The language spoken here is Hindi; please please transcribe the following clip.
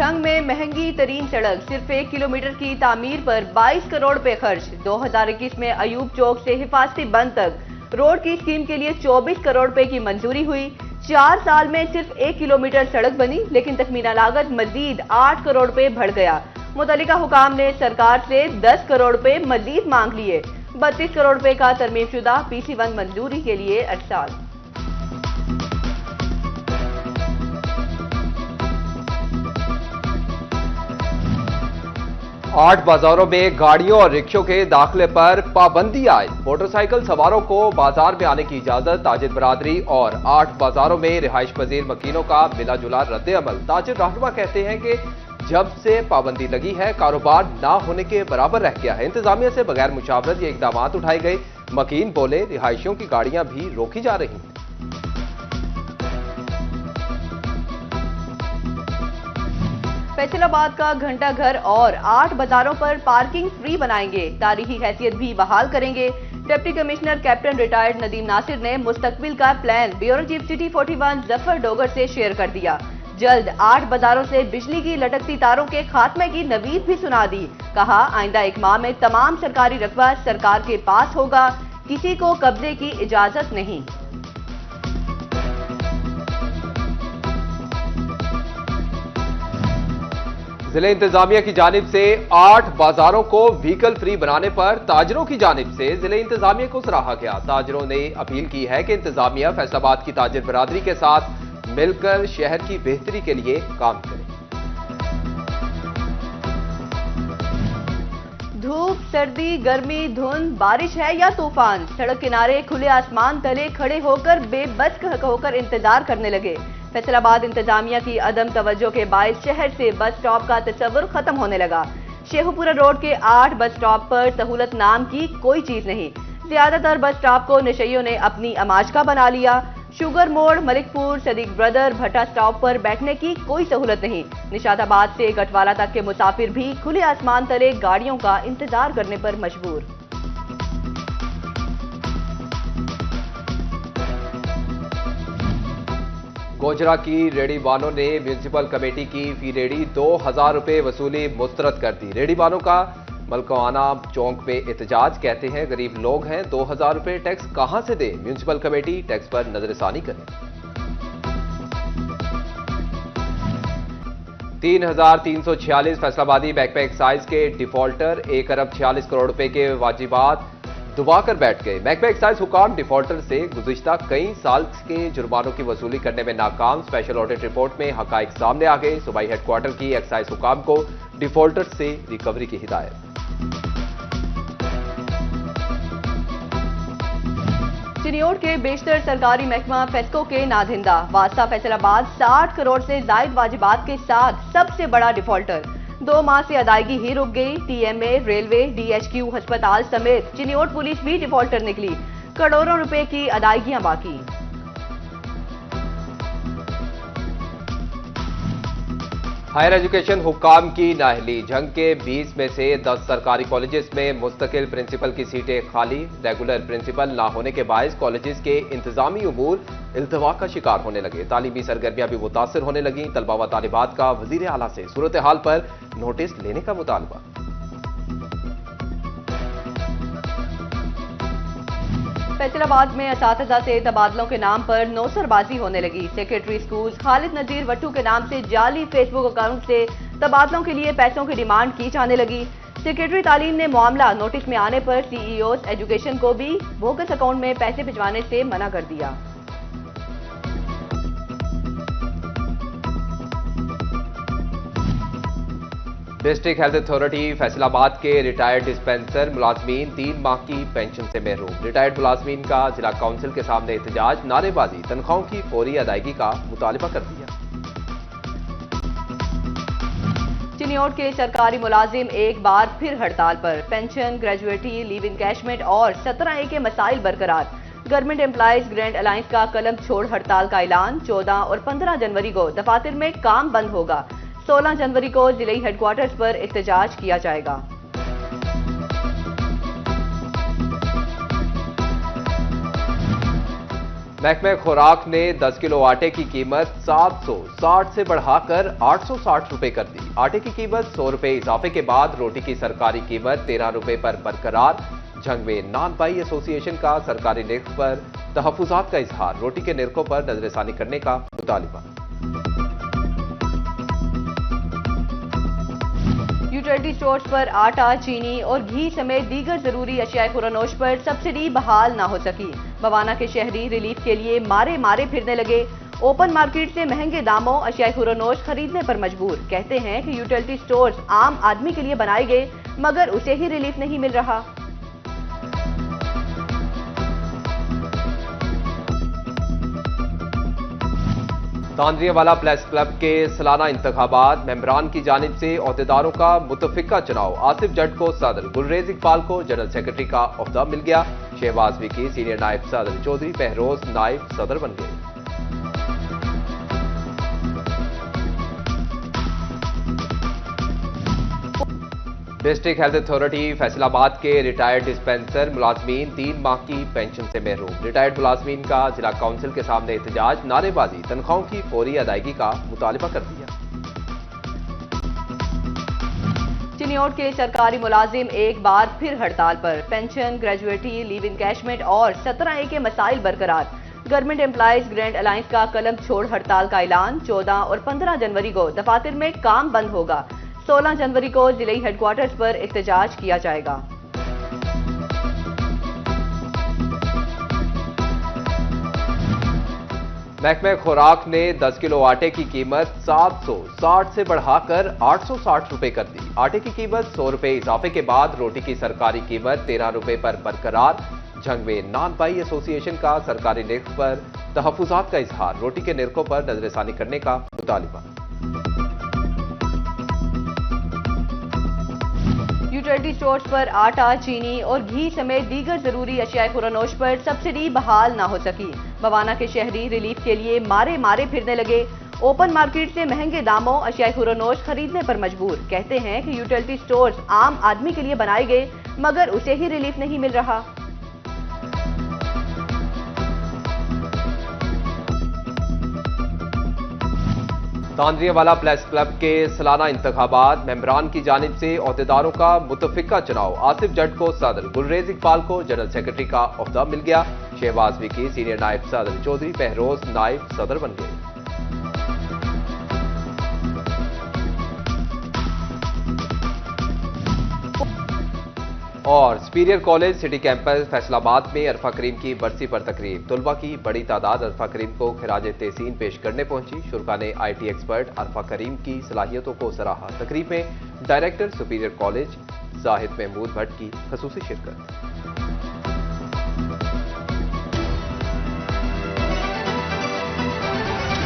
झंग में महंगी तरीन सड़क, सिर्फ 1 किलोमीटर की तामीर पर 22 करोड़ रुपए खर्च। 2021 में अयूब चौक से हिफाजती बंद तक रोड की स्कीम के लिए 24 करोड़ रुपए की मंजूरी हुई। 4 साल में सिर्फ 1 किलोमीटर सड़क बनी, लेकिन तखमीना लागत मजीद 8 करोड़ रुपए बढ़ गया। मुतल्लिका हुकाम ने सरकार से 10 करोड़ रुपए मजीद मांग लिए। 32 करोड़ रुपए का तरमीमशुदा PC1 मंजूरी के लिए अरसाल। 8 बाजारों में गाड़ियों और रिक्शों के दाखिले पर पाबंदी आई। मोटरसाइकिल सवारों को बाजार में आने की इजाजत। ताजिर बरादरी और 8 बाजारों में रिहाइश पजीर मकीनों का मिला जुला रद्द-ए-अमल। ताजिर रहनुमा कहते हैं कि जब से पाबंदी लगी है कारोबार ना होने के बराबर रह गया है। इंतजामिया से बगैर मुशावरत ये इकदाम उठाए गए। मकीन बोले रिहायशियों की गाड़ियां भी रोकी जा रही हैं। फैसलाबाद का घंटा घर और 8 बाजारों पर पार्किंग फ्री बनाएंगे। तारीखी हैसियत भी बहाल करेंगे। Deputy commissioner captain retired Nadeem Nasir ने मुस्तकबिल का plan bureau chief city 41 Zafar Dogar से शेयर कर दिया। जल्द 8 बाजारों से बिजली की लटकती तारों के खात्मे की नवीद भी सुना दी। कहा आइंदा 1 माह में तमाम सरकारी रकबा सरकार के पास होगा, किसी को कब्जे की इजाजत नहीं। जिले इंतजामिया की जानिब से 8 बाजारों को व्हीकल फ्री बनाने पर ताजरों की जानिब से जिले इंतजामिया को सराहा गया। ताजरों ने अपील की है कि इंतजामिया फैसलाबाद की ताजिर बरादरी के साथ मिलकर शहर की बेहतरी के लिए काम करे। धूप, सर्दी, गर्मी, धुंध, बारिश है या तूफान, सड़क किनारे खुले आसमान तले खड़े होकर बेबस होकर इंतजार करने लगे। फैसलाबाद इंतजामिया की अदम तवज्जो के बायस शहर से बस स्टॉप का तस्वुर खत्म होने लगा। शेखुपुरा रोड के 8 बस स्टॉप पर सहूलत नाम की कोई चीज नहीं। ज्यादातर बस स्टॉप को नशइयों ने अपनी अमाजका बना लिया। शुगर मोड़, मलिकपुर, सदीक ब्रदर, भट्टा स्टॉप पर बैठने की कोई सहूलत नहीं। निशाताबाद से गटवाला तक के मुसाफिर भी खुले आसमान तले गाड़ियों का इंतजार करने पर मजबूर। गोजरा की रेडी वालों ने म्यूनिसिपल कमेटी की फी रेडी 2000 रुपए वसूली मुस्तरद कर दी। रेडी वालों का मलकाना चौक में एहतजाज। कहते हैं गरीब लोग हैं, 2000 रुपए टैक्स कहां से दे। म्यूनिसिपल कमेटी टैक्स पर नजरसानी करे। 3346 फैसलाबादी बैकपैक एक्साइज के डिफॉल्टर 1 अरब 46 करोड़ रुपए के वाजिबात दुबाकर बैठ गए। महकमा एक्साइज हुकाम डिफॉल्टर से गुज़िश्ता कई साल के जुर्मानों की वसूली करने में नाकाम। स्पेशल ऑडिट रिपोर्ट में हकाइक सामने आ गए। सूबाई हेडक्वार्टर की एक्साइज हुकाम को डिफॉल्टर से रिकवरी की हिदायत। चिनियोट के बेशतर सरकारी महकमा फेस्को के नाधिंदा। वास्ता फैसलाबाद 60 करोड़ से जायद वाजिबात के साथ सबसे बड़ा डिफॉल्टर। 2 माह से अदायगी ही रुक गई। TMA, रेलवे, DHQ, अस्पताल समेत चिनियोट पुलिस भी डिफॉल्टर निकली। करोड़ों रुपए की अदायगियां बाकी। हायर एजुकेशन हुकाम की नाअहली। झंग के 20 में से 10 सरकारी कॉलेजेस में मुस्तकिल प्रिंसिपल की सीटें खाली। रेगुलर प्रिंसिपल ना होने के बायस कॉलेजेस के इंतजामी उमूर इल्तवा का शिकार होने लगे। तालीमी सरगर्मियां भी मुतासर होने लगी। तलबा व तालिबात का वजीर आला से सूरत हाल पर नोटिस लेने का मुतालबा। फैसलाबाद में असातिज़ा से तबादलों के नाम पर नौसरबाजी होने लगी। सेक्रेटरी स्कूल खालिद नजीर वट्टू के नाम से जाली फेसबुक अकाउंट से तबादलों के लिए पैसों की डिमांड की जाने लगी। सेक्रेटरी तालीम ने मामला नोटिस में आने पर CEOs एजुकेशन को भी बोगस अकाउंट में पैसे भिजवाने से मना कर दिया। डिस्ट्रिक्ट हेल्थ अथॉरिटी फैसलाबाद के रिटायर्ड डिस्पेंसर मुलाजमीन 3 माह की पेंशन से महरूम। रिटायर्ड मुलाजमीन का जिला काउंसिल के सामने एहतजाज। नारेबाजी। तनख्वाहों की फौरी अदायगी का मुतालबा कर दिया। चिनियोट के सरकारी मुलाजिम एक बार फिर हड़ताल पर। पेंशन, ग्रेजुएटी, लीव इनकैशमेंट और 17A के मसाइल बरकरार। गवर्नमेंट एम्प्लॉइज ग्रैंड अलायंस का कलम छोड़ हड़ताल का ऐलान। 14 और 15 जनवरी को दफातर में काम बंद होगा। 16 जनवरी को जिले हेडक्वार्टर्स पर एहतजाज किया जाएगा। महकमे खुराक ने 10 किलो आटे की कीमत 760 से बढ़ाकर 860 रुपए कर दी। आटे की कीमत 100 रुपए इजाफे के बाद रोटी की सरकारी कीमत 13 रुपए पर बरकरार। जंग में नान बाई एसोसिएशन का सरकारी निर्ख पर तहफुजात का इजहार। रोटी के निर्खों पर नजरसानी करने का मुतालिबा। यूटिलिटी स्टोर्स पर आटा, चीनी और घी समेत दीगर जरूरी अशियाए खुरानोश पर सब्सिडी बहाल ना हो सकी। बवाना के शहरी रिलीफ के लिए मारे मारे फिरने लगे। ओपन मार्केट से महंगे दामों अशियाए खुरानोश खरीदने पर मजबूर। कहते हैं कि यूटिलिटी स्टोर्स आम आदमी के लिए बनाए गए, मगर उसे ही रिलीफ नहीं मिल रहा। तांद्रियावाला प्रेस क्लब के सालाना इंतखाबात, मेंबरान की जानिब से ओहदेदारों का मुतफिका चुनाव। आसिफ जट को सदर, गुलरेज इकबाल को जनरल सेक्रेटरी का ओहदा मिल गया। शहबाज विकी सीनियर नायब सदर, चौधरी बहरोज नायब सदर बन गए। डिस्ट्रिक्ट हेल्थ अथॉरिटी फैसलाबाद के रिटायर्ड डिस्पेंसर मुलाजमीन 3 माह की पेंशन से महरूम। रिटायर्ड मुलाजमीन का जिला काउंसिल के सामने एहतजाज, नारेबाजी, तनख्वाहों की फौरी अदायगी का मुतालिबा कर दिया। चिन्योट के सरकारी मुलाजिम एक बार फिर हड़ताल पर। पेंशन, ग्रेजुएटी, लीव इनकैशमेंट और 17A के मसाइल बरकरार। गवर्नमेंट एम्प्लॉइज ग्रैंड अलायंस का कलम छोड़ हड़ताल का ऐलान। 14 और 15 जनवरी को दफातर में काम बंद होगा। 16 जनवरी को जिले हेडक्वार्टर्स पर एहतजाज किया जाएगा। महकमे खुराक ने 10 किलो आटे की कीमत 760 से बढ़ाकर 860 रुपए कर दी। आटे की कीमत 100 रुपए इजाफे के बाद रोटी की सरकारी कीमत 13 रुपए पर बरकरार। जंग में नान बाई एसोसिएशन का सरकारी निर्ख पर तहफुजात का इजहार। रोटी के निर्खों पर नजरसानी करने का मुतालिबा। यूटिलिटी स्टोर्स पर आटा, चीनी और घी समेत दीगर जरूरी अशियाए खुरानोश पर सब्सिडी बहाल ना हो सकी। बवाना के शहरी रिलीफ के लिए मारे मारे फिरने लगे। ओपन मार्केट से महंगे दामों अशियाए खुरानोश खरीदने पर मजबूर। कहते हैं कि यूटिलिटी स्टोर्स आम आदमी के लिए बनाए गए, मगर उसे ही रिलीफ नहीं मिल रहा। तांद्रियावाला प्रेस क्लब के सालाना इंतखाबात, मेंबरान की जानिब से ओहदेदारों का मुतफिका चुनाव। आसिफ जट को सदर, गुलरेज इकबाल को जनरल सेक्रेटरी का ओहदा मिल गया। शहबाज विकी सीनियर नायब सदर, चौधरी बहरोज नायब सदर बन गए। और superior college city campus Faisalabad में अरफा करीम की बरसी पर तकरीब। तुलबा की बड़ी तादाद अरफा करीम को खिराज तहसीन पेश करने पहुंची। शुरा ने IT एक्सपर्ट अरफा करीम की सलाहियतों को सराहा। तकरीब में director superior college Zahid Mahmood Bhatt की खसूसी शिरकत।